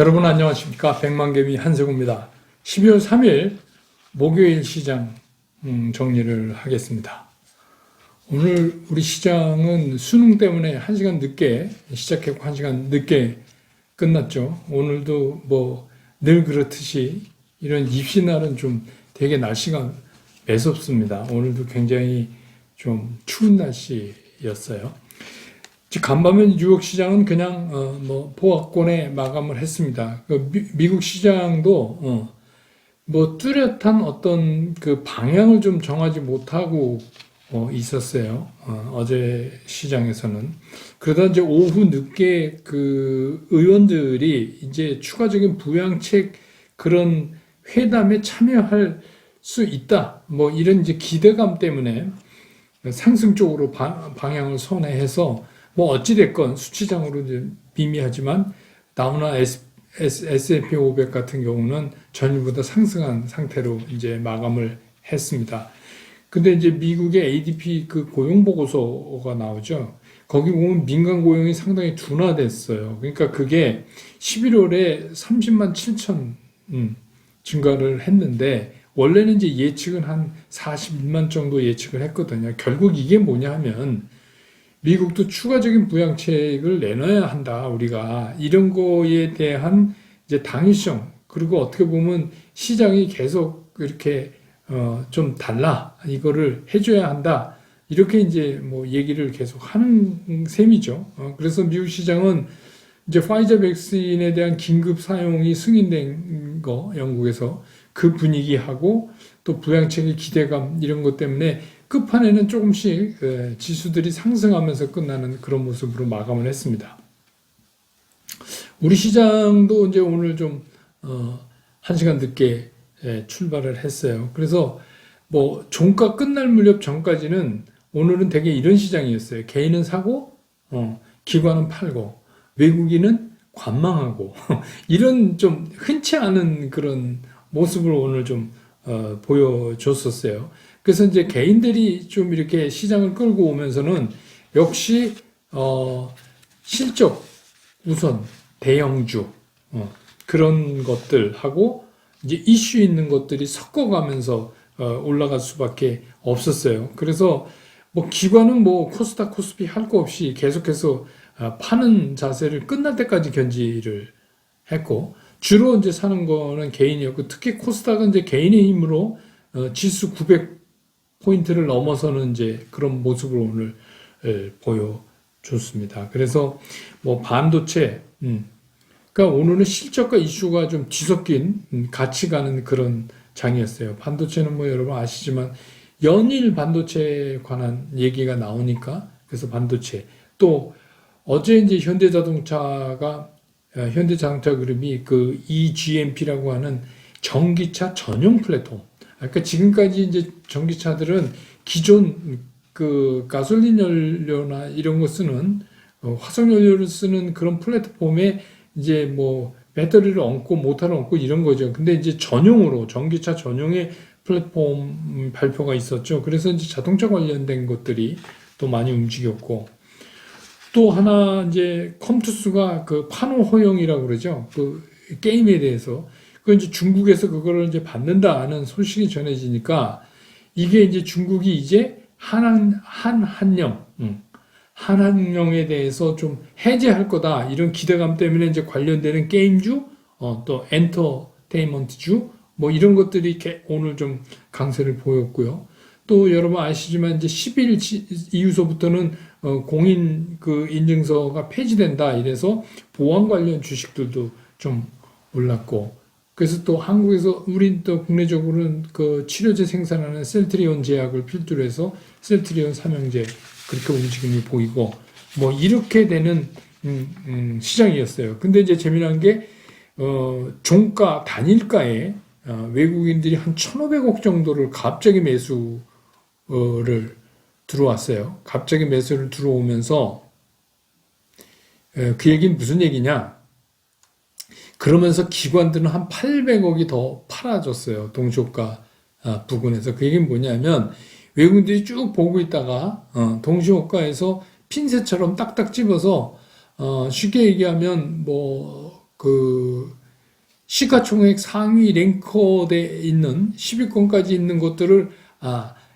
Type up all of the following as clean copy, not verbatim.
여러분 안녕하십니까? 백만개미 한세구입니다. 12월 3일 목요일 시장 정리를 하겠습니다. 오늘 우리 시장은 수능 때문에 1시간 늦게 시작했고 1시간 늦게 끝났죠. 오늘도 늘 그렇듯이 이런 입시날은 좀 되게 날씨가 매섭습니다. 오늘도 굉장히 좀 추운 날씨였어요. 간밤에 뉴욕 시장은 그냥 보합권에 마감을 했습니다. 미국 시장도 뚜렷한 어떤 그 방향을 좀 정하지 못하고 있었어요. 어제 시장에서는. 그러다 이제 오후 늦게 그 의원들이 이제 추가적인 부양책 그런 회담에 참여할 수 있다. 이런 이제 기대감 때문에 상승 쪽으로 방향을 선회해서 어찌됐건 수치상으로 이제 미미하지만 다우나 S&P 500 같은 경우는 전일보다 상승한 상태로 이제 마감을 했습니다. 근데 이제 미국의 ADP 그 고용 보고서가 나오죠. 거기 보면 민간 고용이 상당히 둔화됐어요. 그러니까 그게 11월에 30만 7천 증가를 했는데 원래는 이제 예측은 한 41만 정도 예측을 했거든요. 결국 이게 뭐냐 하면 미국도 추가적인 부양책을 내놔야 한다, 우리가. 이런 거에 대한 이제 당위성, 그리고 어떻게 보면 시장이 계속 이렇게, 좀 달라. 이거를 해줘야 한다. 이렇게 이제 얘기를 계속 하는 셈이죠. 그래서 미국 시장은 이제 파이자 백신에 대한 긴급 사용이 승인된 거, 영국에서 그 분위기하고 또 부양책의 기대감 이런 것 때문에 끝판에는 조금씩 지수들이 상승하면서 끝나는 그런 모습으로 마감을 했습니다. 우리 시장도 이제 오늘 좀 1시간 늦게 출발을 했어요. 그래서 종가 끝날 무렵 전까지는 오늘은 되게 이런 시장이었어요. 개인은 사고 기관은 팔고 외국인은 관망하고 이런 좀 흔치 않은 그런 모습을 오늘 좀 보여줬었어요. 그래서 이제 개인들이 좀 이렇게 시장을 끌고 오면서는 역시 실적 우선 대형주 그런 것들하고 이제 이슈 있는 것들이 섞어가면서 올라갈 수밖에 없었어요. 그래서 기관은 코스닥 코스피 할 거 없이 계속해서 파는 자세를 끝날 때까지 견지를 했고 주로 이제 사는 거는 개인이었고 특히 코스닥은 이제 개인의 힘으로 지수 900포인트를 넘어서는 이제 그런 모습을 오늘 보여줬습니다. 그래서 반도체, 그러니까 오늘은 실적과 이슈가 좀 뒤섞인 같이 가는 그런 장이었어요. 반도체는 여러분 아시지만 연일 반도체에 관한 얘기가 나오니까 그래서 반도체 또 어제 이제 현대자동차 그룹이 그 eGMP라고 하는 전기차 전용 플랫폼. 그러니까 지금까지 이제 전기차들은 기존 그 가솔린 연료나 이런 거 쓰는 화석 연료를 쓰는 그런 플랫폼에 이제 배터리를 얹고 모터를 얹고 이런 거죠. 근데 이제 전용으로 전기차 전용의 플랫폼 발표가 있었죠. 그래서 이제 자동차 관련된 것들이 또 많이 움직였고 또 하나 이제 컴투스가 그 판호 허용이라고 그러죠. 그 게임에 대해서 그 이제 중국에서 그거를 이제 받는다는 소식이 전해지니까 이게 이제 중국이 이제 한한령에 대해서 좀 해제할 거다 이런 기대감 때문에 이제 관련되는 게임주 또 엔터테인먼트주 이런 것들이 오늘 좀 강세를 보였고요. 또 여러분 아시지만 이제 10일 이후서부터는 공인 그 인증서가 폐지된다 이래서 보안 관련 주식들도 좀 올랐고 그래서 또 한국에서 우리 또 국내적으로는 그 치료제 생산하는 셀트리온 제약을 필두로 해서 셀트리온 삼형제 그렇게 움직임이 보이고 이렇게 되는 시장이었어요. 근데 이제 재미난 게 종가 단일가에 외국인들이 한 1,500억 정도를 갑자기 매수를 들어왔어요. 갑자기 매수를 들어오면서 그 얘기는 무슨 얘기냐? 그러면서 기관들은 한 800억이 더 팔아줬어요. 동시호가 부근에서. 그 얘기는 뭐냐면 외국인들이 쭉 보고 있다가 동시호가에서 핀셋처럼 딱딱 집어서 쉽게 얘기하면 그 시가총액 상위 랭커대에 있는 10위권까지 있는 것들을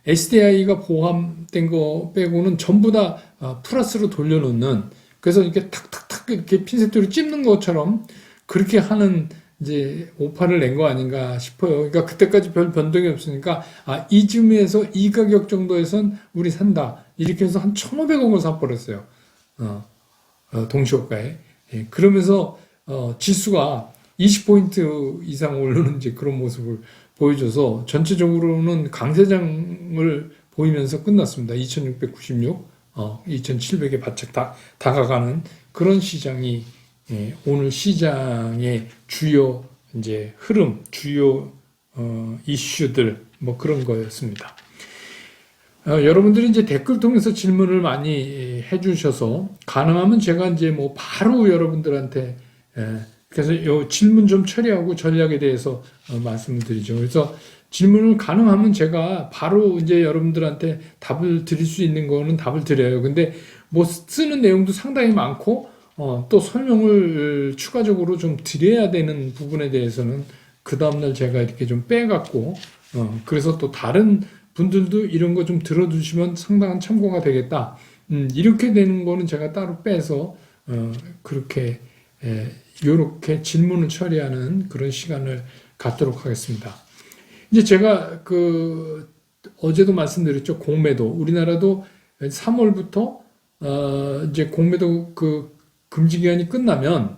SDI가 포함된 거 빼고는 전부 다 플러스로 돌려놓는, 그래서 이렇게 탁탁탁 이렇게 핀셋으로 찝는 것처럼 그렇게 하는 이제 오파를 낸 거 아닌가 싶어요. 그러니까 그때까지 별 변동이 없으니까 이쯤에서 이 가격 정도에선 우리 산다, 이렇게 해서 한 1,500억을 사버렸어요. 동시호가에. 예, 그러면서 지수가 20포인트 이상 오르는 이제 그런 모습을 보여줘서 전체적으로는 강세장을 보이면서 끝났습니다. 2696, 2700에 바짝 다가가는 그런 시장이, 예, 오늘 시장의 주요 이제 흐름, 주요 이슈들 뭐 그런 거였습니다. 여러분들이 이제 댓글 통해서 질문을 많이 해주셔서 가능하면 제가 이제 뭐 바로 여러분들한테, 그래서 요 질문 좀 처리하고 전략에 대해서 말씀을 드리죠. 그래서 질문을 가능하면 제가 바로 이제 여러분들한테 답을 드릴 수 있는 거는 답을 드려요. 근데 뭐 쓰는 내용도 상당히 많고 또 설명을 추가적으로 좀 드려야 되는 부분에 대해서는 그 다음날 제가 이렇게 좀 빼갖고 그래서 또 다른 분들도 이런 거 좀 들어두시면 상당한 참고가 되겠다. 이렇게 되는 거는 제가 따로 빼서 그렇게 요렇게 질문을 처리하는 그런 시간을 갖도록 하겠습니다. 이제 제가 어제도 말씀드렸죠. 공매도, 우리나라도 3월부터 이제 공매도 금지 기간이 끝나면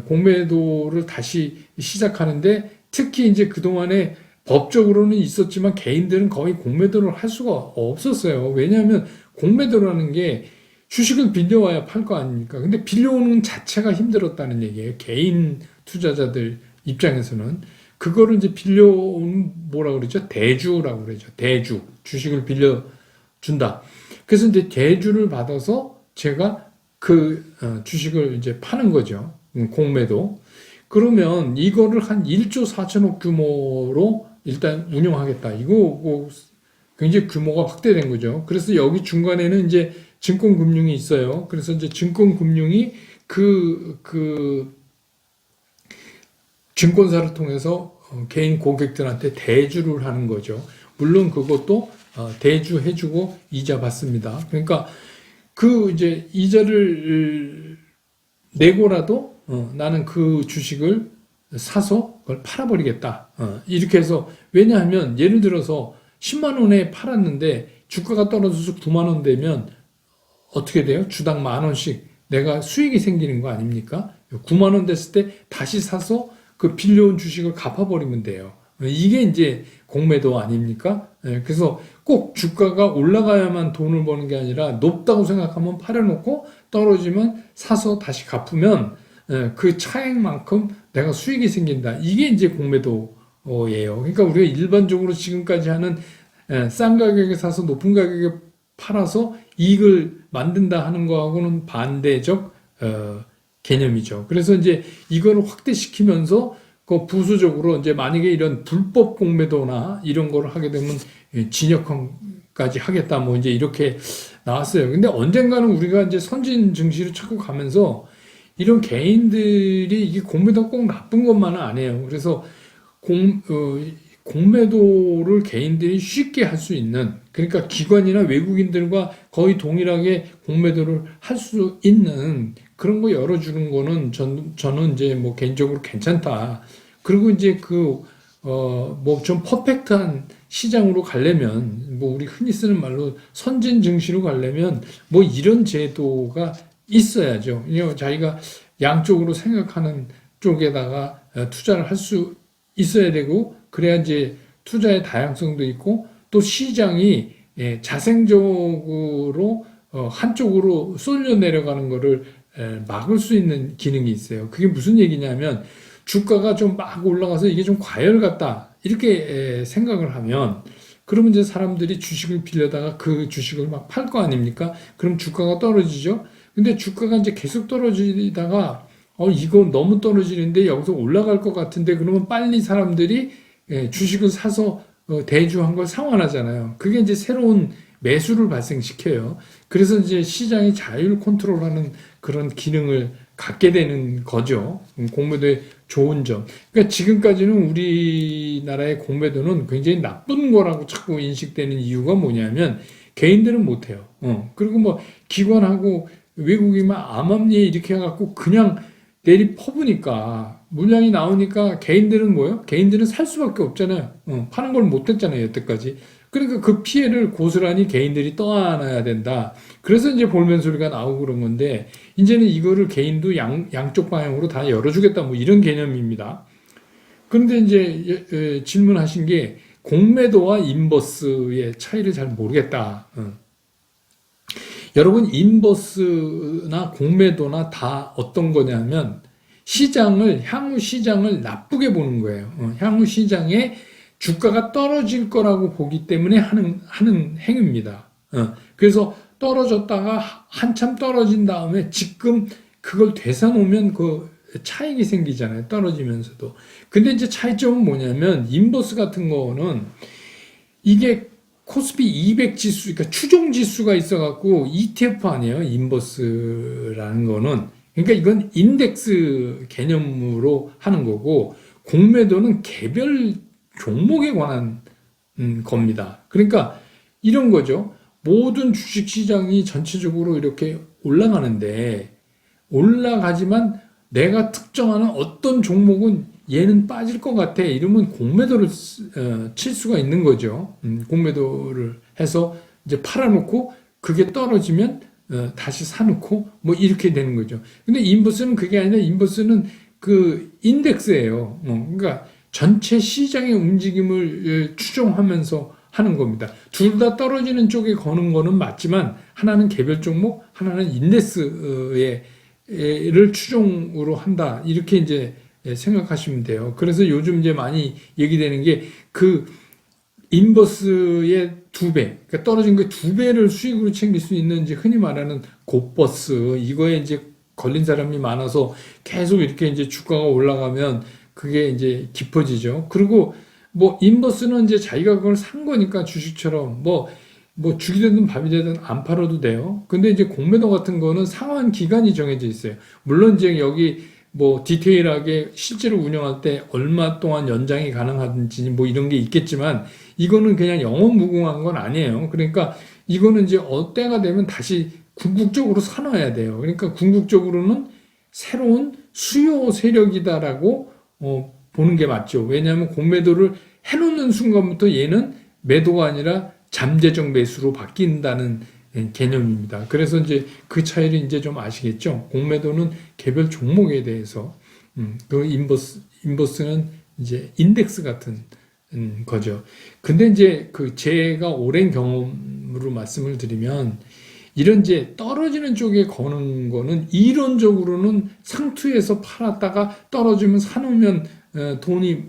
공매도를 다시 시작하는데, 특히 이제 그동안에 법적으로는 있었지만 개인들은 거의 공매도를 할 수가 없었어요. 왜냐하면 공매도라는 게 주식을 빌려와야 팔 거 아닙니까? 근데 빌려오는 자체가 힘들었다는 얘기예요. 개인 투자자들 입장에서는. 그거를 이제 빌려오는 뭐라 그러죠? 대주라고 그러죠. 대주. 주식을 빌려준다. 그래서 이제 대주를 받아서 제가 주식을 이제 파는 거죠. 공매도. 그러면 이거를 한 1조 4천억 규모로 일단 운영하겠다. 이거 뭐 굉장히 규모가 확대된 거죠. 그래서 여기 중간에는 이제 증권금융이 있어요. 그래서 이제 증권금융이 증권사를 통해서 개인 고객들한테 대주를 하는 거죠. 물론 그것도 대주해주고 이자 받습니다. 그러니까 이제 이자를 내고라도 나는 그 주식을 사서 그걸 팔아버리겠다. 이렇게 해서, 왜냐하면 예를 들어서 10만 원에 팔았는데 주가가 떨어져서 9만 원 되면 어떻게 돼요? 주당 1,000원씩 내가 수익이 생기는 거 아닙니까? 9만 원 됐을 때 다시 사서 그 빌려온 주식을 갚아버리면 돼요. 이게 이제 공매도 아닙니까? 그래서 꼭 주가가 올라가야만 돈을 버는 게 아니라 높다고 생각하면 팔아놓고 떨어지면 사서 다시 갚으면 그 차액만큼 내가 수익이 생긴다. 이게 이제 공매도예요. 그러니까 우리가 일반적으로 지금까지 하는 싼 가격에 사서 높은 가격에 팔아서 이익을 만든다 하는 거하고는 반대적 개념이죠. 그래서 이제 이거를 확대시키면서 부수적으로 이제 만약에 이런 불법 공매도나 이런 거를 하게 되면 징역형까지 하겠다, 뭐 이제 이렇게 나왔어요. 근데 언젠가는 우리가 이제 선진 증시를 찾고 가면서 이런 개인들이 이게 공매도가 꼭 나쁜 것만은 아니에요. 그래서 공매도를 개인들이 쉽게 할 수 있는, 그러니까 기관이나 외국인들과 거의 동일하게 공매도를 할 수 있는 그런 거 열어주는 거는 저는 이제 뭐 개인적으로 괜찮다. 그리고 이제 뭐 좀 퍼펙트한 시장으로 가려면, 뭐 우리 흔히 쓰는 말로 선진 증시로 가려면 뭐 이런 제도가 있어야죠. 자기가 양쪽으로 생각하는 쪽에다가 투자를 할 수 있어야 되고, 그래야 이제 투자의 다양성도 있고, 또 시장이 자생적으로 한쪽으로 쏠려 내려가는 거를 막을 수 있는 기능이 있어요. 그게 무슨 얘기냐면, 주가가 좀 막 올라가서 이게 좀 과열 같다, 이렇게 생각을 하면, 그러면 이제 사람들이 주식을 빌려다가 그 주식을 막 팔 거 아닙니까? 그럼 주가가 떨어지죠. 근데 주가가 이제 계속 떨어지다가 이거 너무 떨어지는데 여기서 올라갈 것 같은데, 그러면 빨리 사람들이 주식을 사서 대주한 걸 상환하잖아요. 그게 이제 새로운 매수를 발생시켜요. 그래서 이제 시장이 자율 컨트롤하는 그런 기능을 갖게 되는 거죠. 공매도의 좋은 점. 그러니까 지금까지는 우리나라의 공매도는 굉장히 나쁜 거라고 자꾸 인식되는 이유가 뭐냐면 개인들은 못해요. 그리고 뭐 기관하고 외국인만 암암리에 이렇게 해갖고 그냥 내리 퍼부니까 물량이 나오니까 개인들은 뭐예요? 개인들은 살 수밖에 없잖아요. 파는 걸 못했잖아요, 여태까지. 그러니까 그 피해를 고스란히 개인들이 떠안아야 된다. 그래서 이제 볼멘 소리가 나오고 그런 건데, 이제는 이거를 개인도 양쪽 방향으로 다 열어주겠다, 뭐 이런 개념입니다. 그런데 이제 질문하신 게 공매도와 인버스의 차이를 잘 모르겠다. 여러분, 인버스나 공매도나 다 어떤 거냐면 향후 시장을 나쁘게 보는 거예요. 향후 시장에 주가가 떨어질 거라고 보기 때문에 하는 행위입니다. 그래서 떨어졌다가 한참 떨어진 다음에 지금 그걸 되사놓으면 그 차익이 생기잖아요. 떨어지면서도. 근데 이제 차이점은 뭐냐면 인버스 같은 거는 이게 코스피 200 지수, 그러니까 추종 지수가 있어갖고 ETF 아니에요. 인버스라는 거는. 그러니까 이건 인덱스 개념으로 하는 거고, 공매도는 개별 종목에 관한 겁니다. 그러니까 이런 거죠. 모든 주식시장이 전체적으로 이렇게 올라가는데, 올라가지만 내가 특정하는 어떤 종목은 얘는 빠질 것 같아. 이러면 공매도를 칠 수가 있는 거죠. 공매도를 해서 이제 팔아놓고 그게 떨어지면 다시 사놓고 뭐 이렇게 되는 거죠. 근데 인버스는 그게 아니라 인버스는 그 인덱스예요. 그러니까 전체 시장의 움직임을 추종하면서 하는 겁니다. 둘 다 떨어지는 쪽에 거는 거는 맞지만 하나는 개별 종목, 하나는 인덱스를 추종으로 한다. 이렇게 이제 생각하시면 돼요. 그래서 요즘 이제 많이 얘기되는 게 그 인버스의 2배, 그러니까 떨어진 그 2배를 수익으로 챙길 수 있는 이제 흔히 말하는 곧버스, 이거에 이제 걸린 사람이 많아서 계속 이렇게 이제 주가가 올라가면 그게 이제 깊어지죠. 그리고 뭐 인버스는 이제 자기가 그걸 산 거니까 주식처럼 뭐 죽이 되든 밥이 되든 안 팔아도 돼요. 근데 이제 공매도 같은 거는 상환 기간이 정해져 있어요. 물론 이제 여기 뭐 디테일하게 실제로 운영할 때 얼마 동안 연장이 가능하든지 뭐 이런 게 있겠지만 이거는 그냥 영업 무궁한 건 아니에요. 그러니까 이거는 이제 때가 되면 다시 궁극적으로 사놔야 돼요. 그러니까 궁극적으로는 새로운 수요 세력이다라고 보는 게 맞죠. 왜냐하면 공매도를 해놓는 순간부터 얘는 매도가 아니라 잠재적 매수로 바뀐다는 개념입니다. 그래서 이제 그 차이를 이제 좀 아시겠죠? 공매도는 개별 종목에 대해서, 그 인버스는 이제 인덱스 같은 거죠. 근데 이제 그 제가 오랜 경험으로 말씀을 드리면, 이런 이제 떨어지는 쪽에 거는 거는 이론적으로는 상투에서 팔았다가 떨어지면 사놓으면 돈이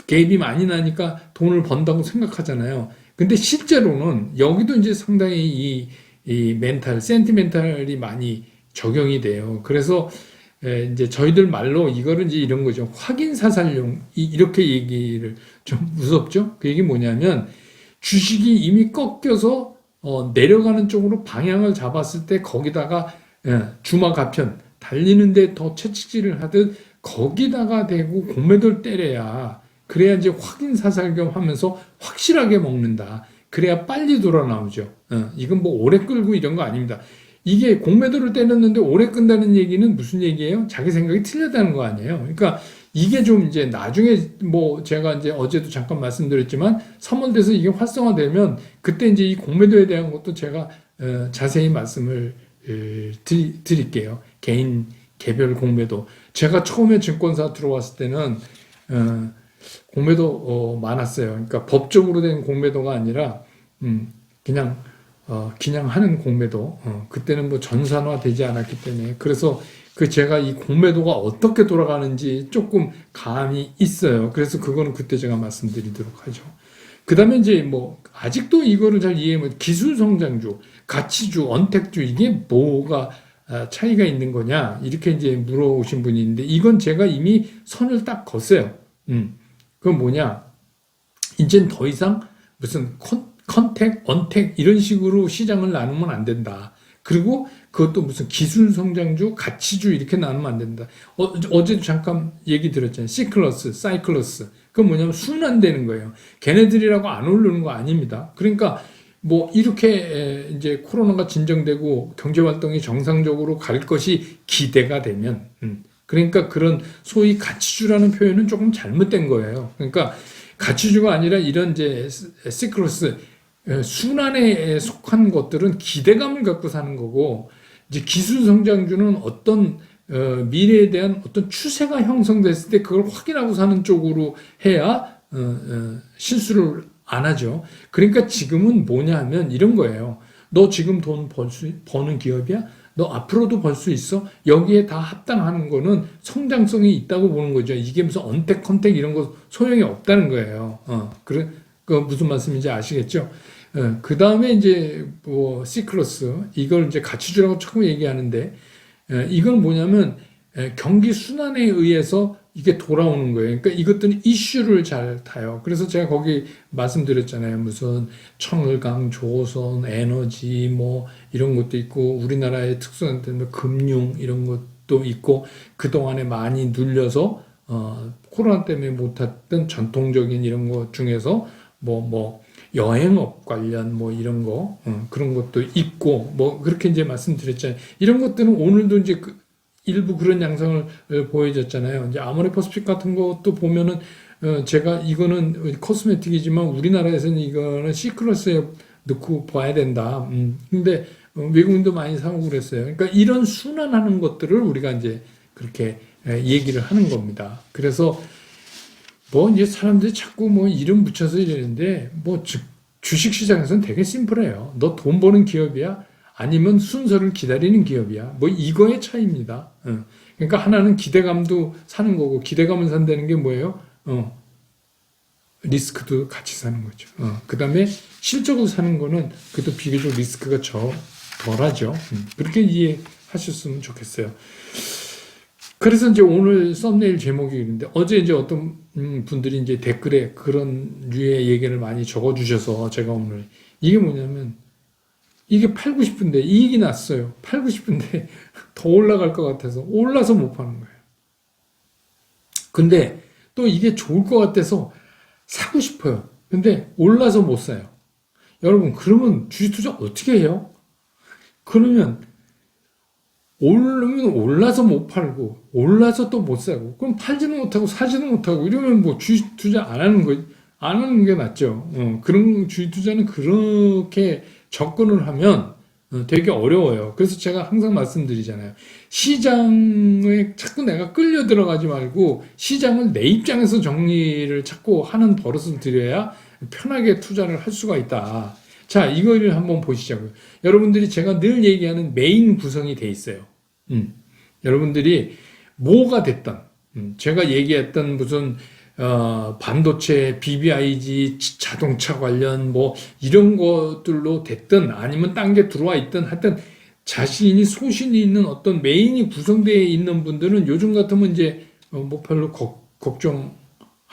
갭이 많이 나니까 돈을 번다고 생각하잖아요. 근데 실제로는 여기도 이제 상당히 이 멘탈, 센티멘탈이 많이 적용이 돼요. 그래서 이제 저희들 말로 이거를 이제 이런 거죠. 확인 사살용, 이렇게 얘기를 좀 무섭죠? 그 얘기 뭐냐면 주식이 이미 꺾여서 내려가는 쪽으로 방향을 잡았을 때 거기다가 주마가편, 달리는데 더 채찍질을 하듯 거기다가 대고 공매도를 때려야 그래야 이제 확인 사살겸 하면서 확실하게 먹는다. 그래야 빨리 돌아 나오죠. 이건 뭐 오래 끌고 이런 거 아닙니다. 이게 공매도를 때렸는데 오래 끈다는 얘기는 무슨 얘기예요? 자기 생각이 틀렸다는 거 아니에요. 그러니까 이게 좀 이제 나중에 뭐 제가 이제 어제도 잠깐 말씀드렸지만 3월 돼서 이게 활성화되면 그때 이제 이 공매도에 대한 것도 제가 자세히 말씀을 드릴게요. 개별 공매도. 제가 처음에 증권사 들어왔을 때는 공매도 많았어요. 그러니까 법적으로 된 공매도가 아니라 그냥 하는 공매도. 그때는 뭐 전산화 되지 않았기 때문에 그래서 제가 이 공매도가 어떻게 돌아가는지 조금 감이 있어요. 그래서 그거는 그때 제가 말씀드리도록 하죠. 그 다음에 이제 뭐 아직도 이거를 잘 이해하면 기술 성장주, 가치주, 언택주 이게 뭐가 차이가 있는 거냐 이렇게 이제 물어오신 분이 있는데 이건 제가 이미 선을 딱 걷어요. 그건 뭐냐? 이젠 더 이상 무슨 컨택, 언택 이런 식으로 시장을 나누면 안 된다. 그리고 그것도 무슨 기술 성장주, 가치주 이렇게 나누면 안 된다. 어제도 잠깐 얘기 드렸잖아요. 시클러스, 사이클러스. 그건 뭐냐면 순환되는 거예요. 걔네들이라고 안 오르는 거 아닙니다. 그러니까 뭐 이렇게 이제 코로나가 진정되고 경제 활동이 정상적으로 갈 것이 기대가 되면 그러니까 그런 소위 가치주라는 표현은 조금 잘못된 거예요. 그러니까 가치주가 아니라 이런 이제 시클러스 순환에 속한 것들은 기대감을 갖고 사는 거고 이제 기술 성장주는 어떤 미래에 대한 어떤 추세가 형성됐을 때 그걸 확인하고 사는 쪽으로 해야 실수를 안 하죠. 그러니까 지금은 뭐냐 하면 이런 거예요. 너 지금 돈 버는 기업이야? 너 앞으로도 벌 수 있어? 여기에 다 합당하는 거는 성장성이 있다고 보는 거죠. 이게 무슨 언택, 컨택 이런 거 소용이 없다는 거예요. 그 무슨 말씀인지 아시겠죠? 그 다음에 이제 뭐 시클러스 이걸 이제 가치주라고 자꾸 얘기하는데 이건 뭐냐면 경기 순환에 의해서 이게 돌아오는 거예요. 그러니까 이것들은 이슈를 잘 타요. 그래서 제가 거기 말씀드렸잖아요. 무슨 청을강, 조선, 에너지 뭐 이런 것도 있고 우리나라의 특수한 금융 이런 것도 있고 그동안에 많이 눌려서 코로나 때문에 못했던 전통적인 이런 것 중에서 뭐 여행업 관련 뭐 이런 거 그런 것도 있고 뭐 그렇게 이제 말씀드렸잖아요. 이런 것들은 오늘도 이제 일부 그런 양상을 보여줬잖아요. 이제 아모레퍼시픽 같은 것도 보면은 제가 이거는 코스메틱이지만 우리나라에서는 이거는 C클래스에 넣고 봐야 된다. 근데 외국인도 많이 사고 그랬어요. 그러니까 이런 순환하는 것들을 우리가 이제 그렇게 얘기를 하는 겁니다. 그래서 뭐 이제 사람들이 자꾸 뭐 이름 붙여서 이러는데 뭐 주식 시장에서는 되게 심플해요. 너 돈 버는 기업이야? 아니면 순서를 기다리는 기업이야. 뭐 이거의 차이입니다. 그러니까 하나는 기대감도 사는 거고 기대감을 산다는 게 뭐예요? 리스크도 같이 사는 거죠. 그 다음에 실적으로 사는 거는 그래도 비교적 리스크가 덜하죠. 그렇게 이해하셨으면 좋겠어요. 그래서 이제 오늘 썸네일 제목이 있는데 어제 이제 어떤 분들이 이제 댓글에 그런 류의 얘기를 많이 적어주셔서 제가 오늘 이게 뭐냐면 이게 팔고 싶은데 이익이 났어요. 팔고 싶은데 더 올라갈 것 같아서 올라서 못 파는 거예요. 근데 또 이게 좋을 것 같아서 사고 싶어요. 근데 올라서 못 사요. 여러분 그러면 주식 투자 어떻게 해요? 그러면 오르면 올라서 못 팔고 올라서 또 못 사고 그럼 팔지는 못하고 사지는 못하고 이러면 뭐 주식 투자 안 하는 게 낫죠. 그런 주식 투자는 그렇게 접근을 하면 되게 어려워요. 그래서 제가 항상 말씀드리잖아요. 시장에 자꾸 내가 끌려 들어가지 말고 시장을 내 입장에서 정리를 자꾸 하는 버릇을 들여야 편하게 투자를 할 수가 있다. 자, 이거를 한번 보시자고요. 여러분들이 제가 늘 얘기하는 메인 구성이 돼 있어요. 여러분들이 뭐가 됐던, 제가 얘기했던 무슨 반도체, BBIG, 자동차 관련 뭐 이런 것들로 됐든 아니면 딴 게 들어와 있든 하여튼 자신이 소신이 있는 어떤 메인이 구성되어 있는 분들은 요즘 같으면 이제 뭐 별로 걱정할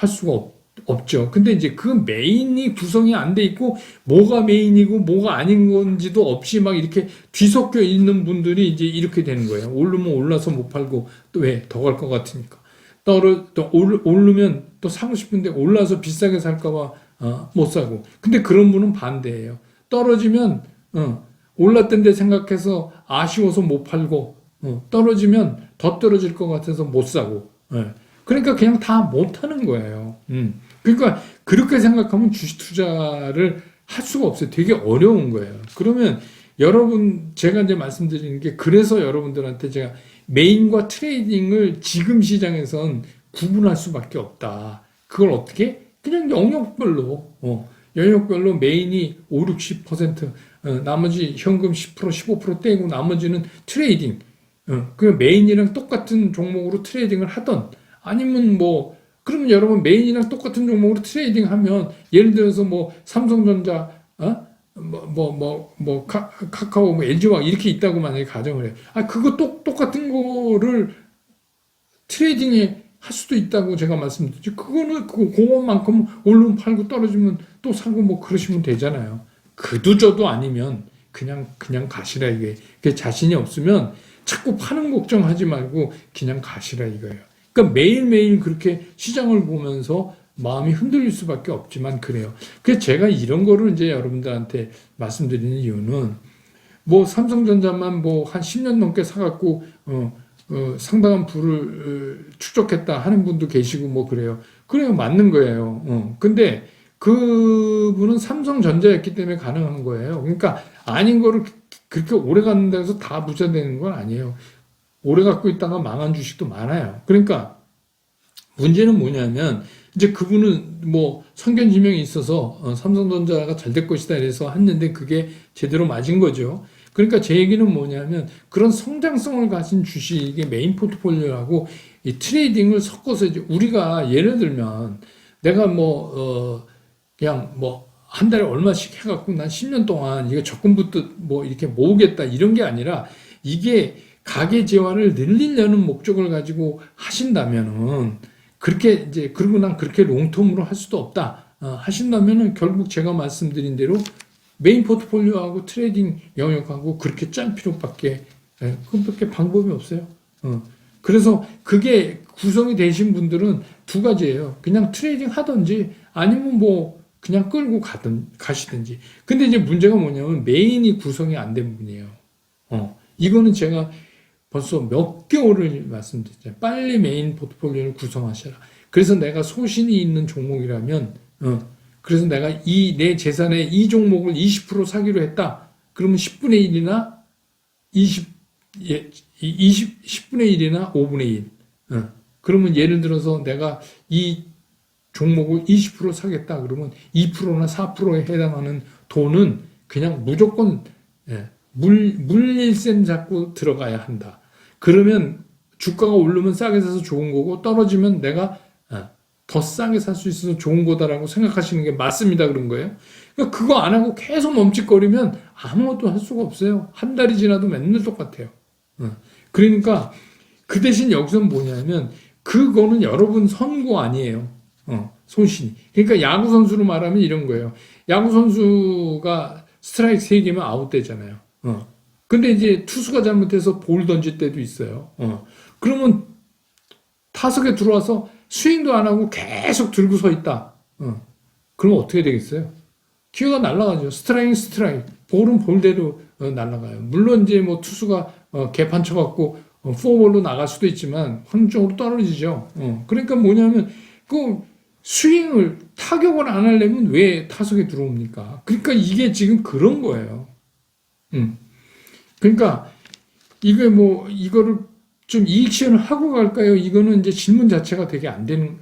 수가 없죠. 근데 이제 그 메인이 구성이 안 돼 있고 뭐가 메인이고 뭐가 아닌 건지도 없이 막 이렇게 뒤섞여 있는 분들이 이제 이렇게 되는 거예요. 오르면 올라서 못 팔고 또 왜 더 갈 것 같으니까. 또 오르면 또 사고 싶은데 올라서 비싸게 살까봐 못 사고. 근데 그런 분은 반대예요. 떨어지면 올랐던데 생각해서 아쉬워서 못 팔고 떨어지면 더 떨어질 것 같아서 못 사고. 그러니까 그냥 다 못 하는 거예요. 그러니까 그렇게 생각하면 주식 투자를 할 수가 없어요. 되게 어려운 거예요. 그러면 여러분 제가 이제 말씀드리는 게 그래서 여러분들한테 제가 메인과 트레이딩을 지금 시장에선 구분할 수밖에 없다. 그걸 어떻게? 그냥 영역별로 메인이 5, 60%, 나머지 현금 10%, 15% 떼고 나머지는 트레이딩. 그 메인이랑 똑같은 종목으로 트레이딩을 하던 아니면 뭐 그러면 여러분 메인이랑 똑같은 종목으로 트레이딩 하면 예를 들어서 뭐 삼성전자 카카오 뭐 LG화학 이렇게 있다고 만약에 가정을 해. 그거 똑같은 거를 트레이딩에 할 수도 있다고 제가 말씀드렸죠. 그거는 그것만큼 오르면 팔고 떨어지면 또 사고 뭐 그러시면 되잖아요. 그도저도 아니면 그냥 가시라 이게. 그 자신이 없으면 자꾸 파는 걱정하지 말고 그냥 가시라 이거예요. 그러니까 매일매일 그렇게 시장을 보면서 마음이 흔들릴 수밖에 없지만 그래요. 그래서 제가 이런 거를 이제 여러분들한테 말씀드리는 이유는 뭐 삼성전자만 뭐 한 10년 넘게 사갖고 상당한 부를 축적했다 하는 분도 계시고 뭐 그래요. 그래요, 맞는 거예요. 근데 그분은 삼성전자였기 때문에 가능한 거예요. 그러니까 아닌 거를 그렇게 오래 갖는다고 해서 다 부자 되는 건 아니에요. 오래 갖고 있다가 망한 주식도 많아요. 그러니까 문제는 뭐냐면 이제 그분은 뭐 선견지명이 있어서 삼성전자가 잘 될 것이다 이래서 했는데 그게 제대로 맞은 거죠. 그러니까 제 얘기는 뭐냐면 그런 성장성을 가진 주식의 메인 포트폴리오하고 이 트레이딩을 섞어서 이제 우리가 예를 들면 내가 그냥 뭐 한 달에 얼마씩 해갖고 난 10년 동안 이거 적금부터 뭐 이렇게 모으겠다 이런 게 아니라 이게 가계 재화를 늘리려는 목적을 가지고 하신다면은 그렇게 이제 그리고 난 그렇게 롱텀으로 할 수도 없다 하신다면은 결국 제가 말씀드린 대로 메인 포트폴리오하고 트레이딩 영역하고 그렇게 짠 필요밖에 그밖에 방법이 없어요. 그래서 그게 구성이 되신 분들은 두 가지예요. 그냥 트레이딩 하든지 아니면 뭐 그냥 끌고 가시든지. 근데 이제 문제가 뭐냐면 메인이 구성이 안 된 분이에요. 이거는 제가 벌써 몇 개월을 말씀드렸잖아요. 빨리 메인 포트폴리오를 구성하셔라. 그래서 내가 소신이 있는 종목이라면, 그래서 내가 내 재산의 이 종목을 20% 사기로 했다. 그러면 10분의 1이나 10분의 1이나 5분의 1. 그러면 예를 들어서 내가 이 종목을 20% 사겠다. 그러면 2%나 4%에 해당하는 돈은 그냥 무조건 물일셈 잡고 들어가야 한다. 그러면 주가가 오르면 싸게 사서 좋은 거고 떨어지면 내가 더 싸게 살 수 있어서 좋은 거다라고 생각하시는 게 맞습니다. 그런 거예요. 그러니까 그거 안 하고 계속 멈칫거리면 아무것도 할 수가 없어요. 한 달이 지나도 맨날 똑같아요. 그러니까 그 대신 여기서는 뭐냐면 그거는 여러분 선고 아니에요. 손신이. 그러니까 야구 선수로 말하면 이런 거예요. 야구 선수가 스트라이크 3개면 아웃되잖아요. 근데 이제 투수가 잘못해서 볼 던질 때도 있어요. 그러면 타석에 들어와서 스윙도 안 하고 계속 들고 서 있다. 그러면 어떻게 되겠어요? 기회가 날아가죠. 스트라이크. 볼은 볼대로 날아가요. 물론 이제 뭐 투수가 개판 쳐갖고 포볼로 나갈 수도 있지만 확률적으로 떨어지죠. 그러니까 뭐냐면 그 스윙을 타격을 안 하려면 왜 타석에 들어옵니까? 그러니까 이게 지금 그런 거예요. 그러니까 이게 뭐 이거를 좀 이익 실현을 하고 갈까요? 이거는 이제 질문 자체가 되게 안 되는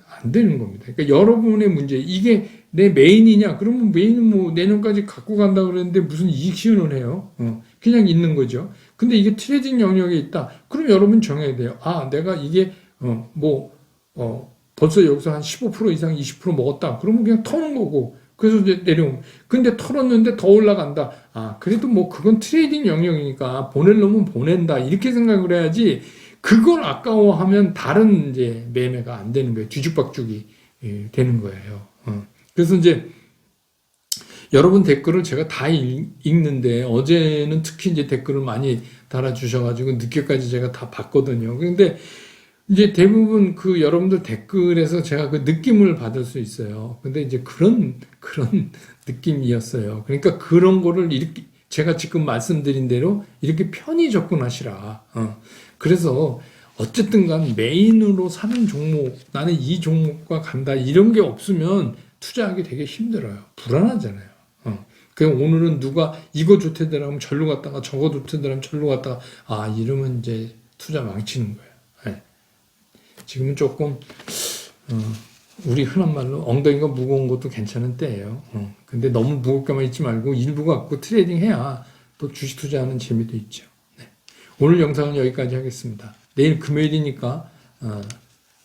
겁니다. 그러니까 여러분의 문제 이게 내 메인이냐? 그러면 메인은 뭐 내년까지 갖고 간다 그랬는데 무슨 이익 실현을 해요? 그냥 있는 거죠. 근데 이게 트레이딩 영역에 있다. 그럼 여러분 정해야 돼요. 아, 내가 이게 벌써 여기서 한 15% 이상 20% 먹었다. 그러면 그냥 터는 거고. 그래서 이제 내려오면. 근데 털었는데 더 올라간다. 아, 그래도 뭐 그건 트레이딩 영역이니까 보낼 놈은 보낸다. 이렇게 생각을 해야지 그걸 아까워하면 다른 이제 매매가 안 되는 거예요. 뒤죽박죽이 되는 거예요. 그래서 이제 여러분 댓글을 제가 다 읽는데 어제는 특히 이제 댓글을 많이 달아주셔가지고 늦게까지 제가 다 봤거든요. 그런데 이제 대부분 그 여러분들 댓글에서 제가 그 느낌을 받을 수 있어요. 근데 이제 그런 느낌이었어요. 그러니까 그런 거를 이렇게 제가 지금 말씀드린 대로 이렇게 편히 접근하시라. 그래서 어쨌든 간 메인으로 사는 종목, 나는 이 종목과 간다. 이런 게 없으면 투자하기 되게 힘들어요. 불안하잖아요. 그냥 오늘은 누가 이거 좋대더라 하면 절로 갔다가 저거 좋대더라 하면 절로 갔다가 이러면 이제 투자 망치는 거예요. 지금은 조금 우리 흔한 말로 엉덩이가 무거운 것도 괜찮은 때예요. 근데 너무 무겁게만 있지 말고 일부 갖고 트레이딩 해야 또 주식 투자하는 재미도 있죠. 네. 오늘 영상은 여기까지 하겠습니다. 내일 금요일이니까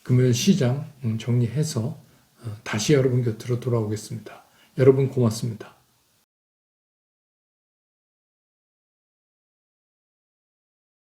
금요일 시장 정리해서 다시 여러분 곁으로 돌아오겠습니다. 여러분 고맙습니다.